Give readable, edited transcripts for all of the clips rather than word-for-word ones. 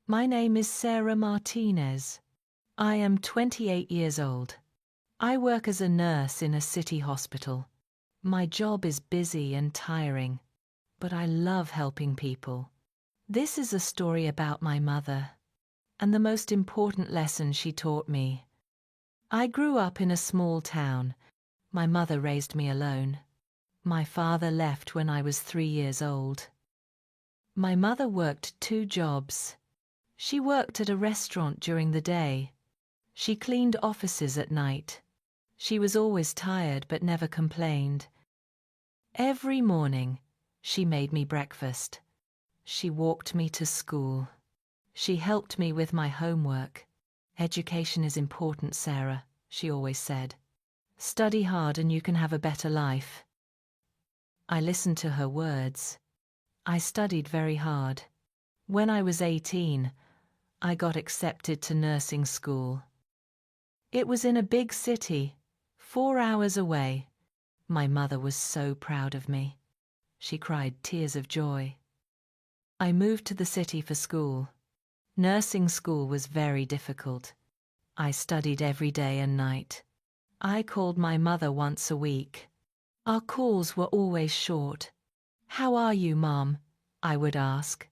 My name is Sarah Martinez. I am 28 years old. I work as a nurse in a city hospital. My job is busy and tiring, but I love helping people. This is a story about my mother, and the most important lesson she taught me. I grew up in a small town. My mother raised me alone. My father left when I was 3 years old. My mother worked 2 jobs. She worked at a restaurant during the day. She cleaned offices at night. She was always tired but never complained. Every morning, she made me breakfast. She walked me to school. She helped me with my homework. Education is important, Sarah, she always said. Study hard and you can have a better life. I listened to her words. I studied very hard. When I was 18, I got accepted to nursing school. It was in a big city, 4 hours away. My mother was so proud of me. She cried tears of joy. I moved to the city for school. Nursing school was very difficult. I studied every day and night. I called my mother once a week. Our calls were always short. "How are you, Mom?" I would ask.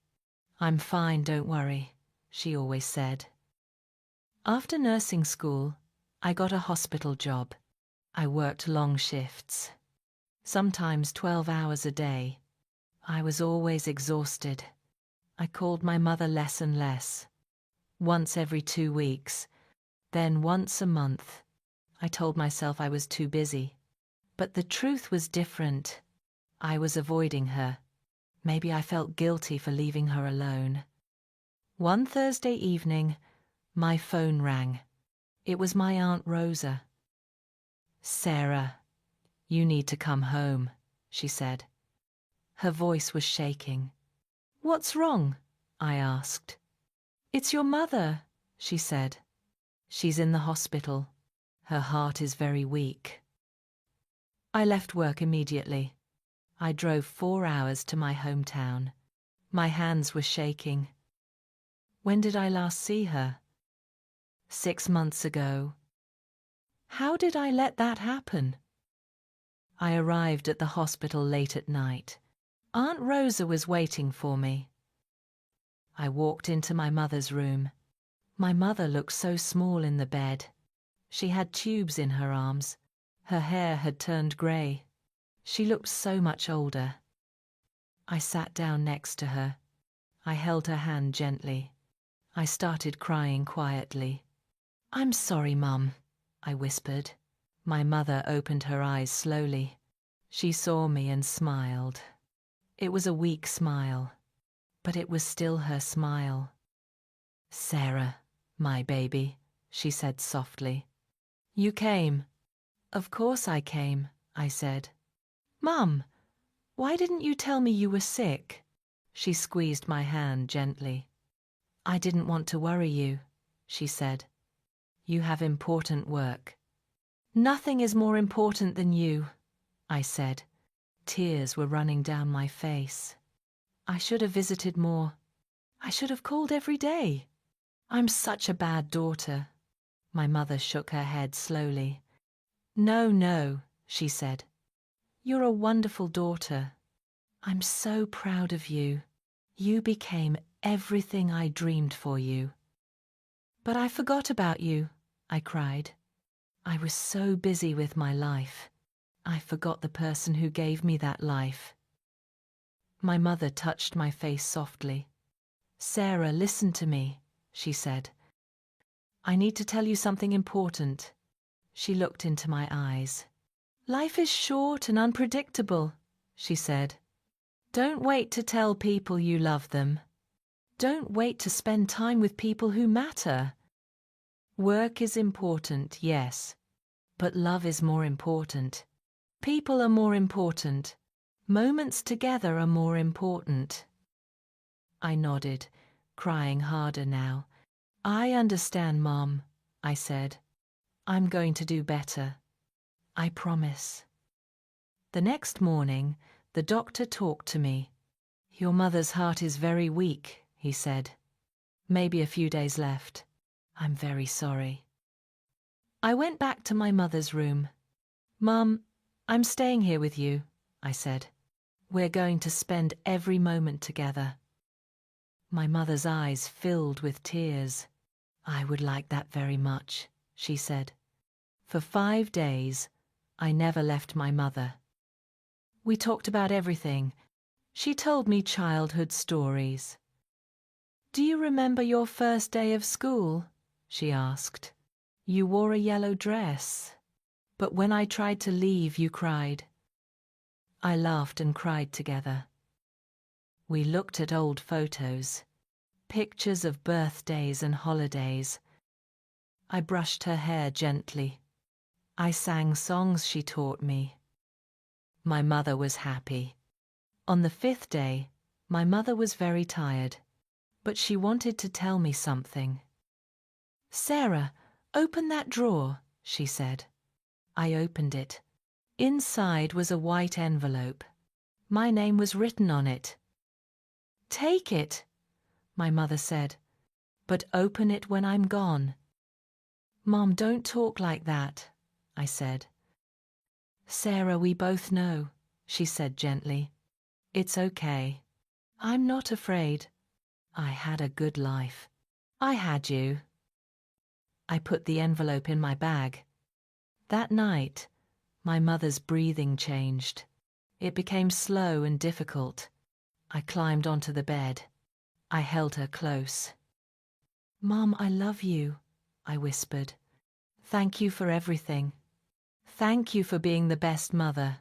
"I'm fine, don't worry," she always said. After nursing school, I got a hospital job. I worked long shifts, sometimes 12 hours a day. I was always exhausted. I called my mother less and less. Once every 2 weeks, then once a month. I told myself I was too busy. But the truth was different. I was avoiding her. Maybe I felt guilty for leaving her alone. One Thursday evening, my phone rang. It was my Aunt Rosa. "Sarah, you need to come home," she said. Her voice was shaking. "What's wrong?" I asked. "It's your mother," she said. "She's in the hospital. Her heart is very weak." I left work immediately. I drove 4 hours to my hometown. My hands were shaking. When did I last see her? 6 months ago. How did I let that happen? I arrived at the hospital late at night. Aunt Rosa was waiting for me. I walked into my mother's room. My mother looked so small in the bed. She had tubes in her arms. Her hair had turned grey. She looked so much older. I sat down next to her. I held her hand gently. I started crying quietly. "I'm sorry, Mum," I whispered. My mother opened her eyes slowly. She saw me and smiled. It was a weak smile, but it was still her smile. "Sarah, my baby," she said softly. "You came." "Of course I came," I said. "Mum, why didn't you tell me you were sick?" She squeezed my hand gently. "I didn't want to worry you," she said. "You have important work." "Nothing is more important than you," I said. Tears were running down my face. I should have visited more. I should have called every day. I'm such a bad daughter. My mother shook her head slowly. No, she said. "You're a wonderful daughter. I'm so proud of you. You became everything I dreamed for you." "But I forgot about you," I cried. I was so busy with my life. I forgot the person who gave me that life. My mother touched my face softly. "Sarah, listen to me," she said. "I need to tell you something important." She looked into my eyes. "Life is short and unpredictable," she said. "Don't wait to tell people you love them. Don't wait to spend time with people who matter. Work is important, yes, but love is more important. People are more important. Moments together are more important." I nodded, crying harder now. "I understand, Mom," I said. "I'm going to do better. I promise." The next morning, the doctor talked to me. "Your mother's heart is very weak," he said. Maybe a few days left. I'm very sorry. I went back to my mother's room. Mum, I'm staying here with you, I said. We're going to spend every moment together. My mother's eyes filled with tears. I would like that very much, she said. For 5 days, I never left my mother. We talked about everything. She told me childhood stories. Do you remember your first day of school? She asked. You wore a yellow dress, but when I tried to leave, you cried. I laughed and cried together. We looked at old photos, pictures of birthdays and holidays. I brushed her hair gently. I sang songs she taught me. My mother was happy. On the 5th day, my mother was very tired, but she wanted to tell me something. Sarah, open that drawer, she said. I opened it. Inside was a white envelope. My name was written on it. Take it, my mother said, but open it when I'm gone. Mom, don't talk like that, I said. Sarah, we both know, she said gently. It's okay. I'm not afraid. I had a good life. I had you. I put the envelope in my bag. That night, my mother's breathing changed. It became slow and difficult. I climbed onto the bed. I held her close. Mom, I love you, I whispered. Thank you for everything. Thank you for being the best mother.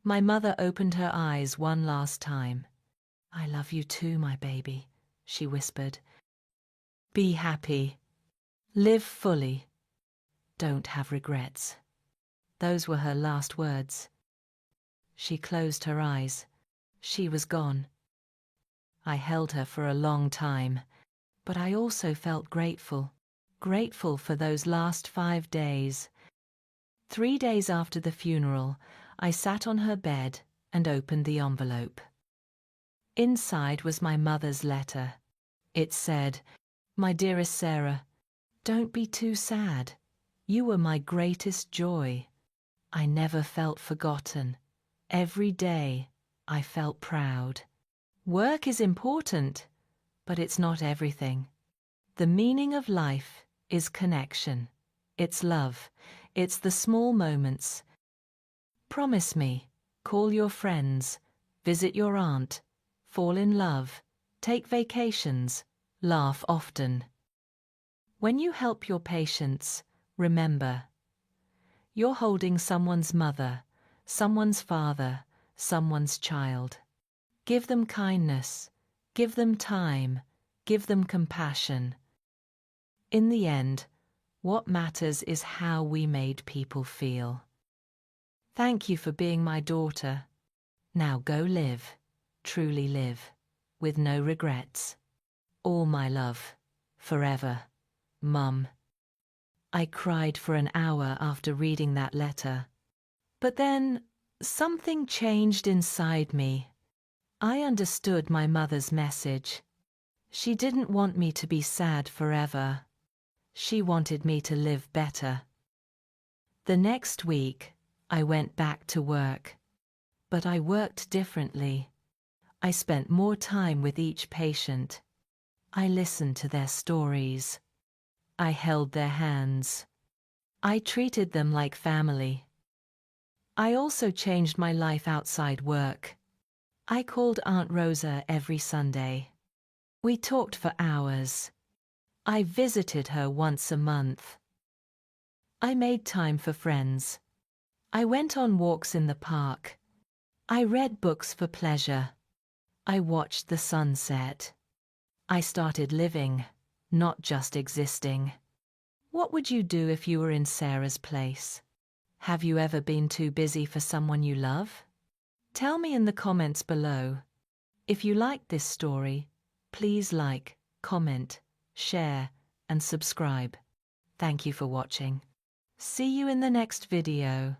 My mother opened her eyes one last time. I love you too, my baby, she whispered. Be happy. Live fully. Don't have regrets. Those were her last words. She closed her eyes. She was gone. I held her for a long time, but I also felt grateful. Grateful for those last 5 days. 3 days after the funeral, I sat on her bed and opened the envelope. Inside was my mother's letter. It said, My dearest Sarah, don't be too sad. You were my greatest joy. I never felt forgotten. Every day, I felt proud. Work is important, but it's not everything. The meaning of life is connection. It's love. It's the small moments. Promise me, call your friends, visit your aunt, fall in love, take vacations, laugh often. When you help your patients, remember, you're holding someone's mother, someone's father, someone's child. Give them kindness, give them time, give them compassion. In the end, what matters is how we made people feel. Thank you for being my daughter. Now go live, truly live, with no regrets. All my love, forever, Mum. I cried for an hour after reading that letter. But then, something changed inside me. I understood my mother's message. She didn't want me to be sad forever. She wanted me to live better. The next week, I went back to work. But I worked differently. I spent more time with each patient. I listened to their stories. I held their hands. I treated them like family. I also changed my life outside work. I called Aunt Rosa every Sunday. We talked for hours. I visited her once a month. I made time for friends. I went on walks in the park. I read books for pleasure. I watched the sunset. I started living, not just existing. What would you do if you were in Sarah's place? Have you ever been too busy for someone you love? Tell me in the comments below. If you liked this story, please like, comment, share, and subscribe. Thank you for watching. See you in the next video.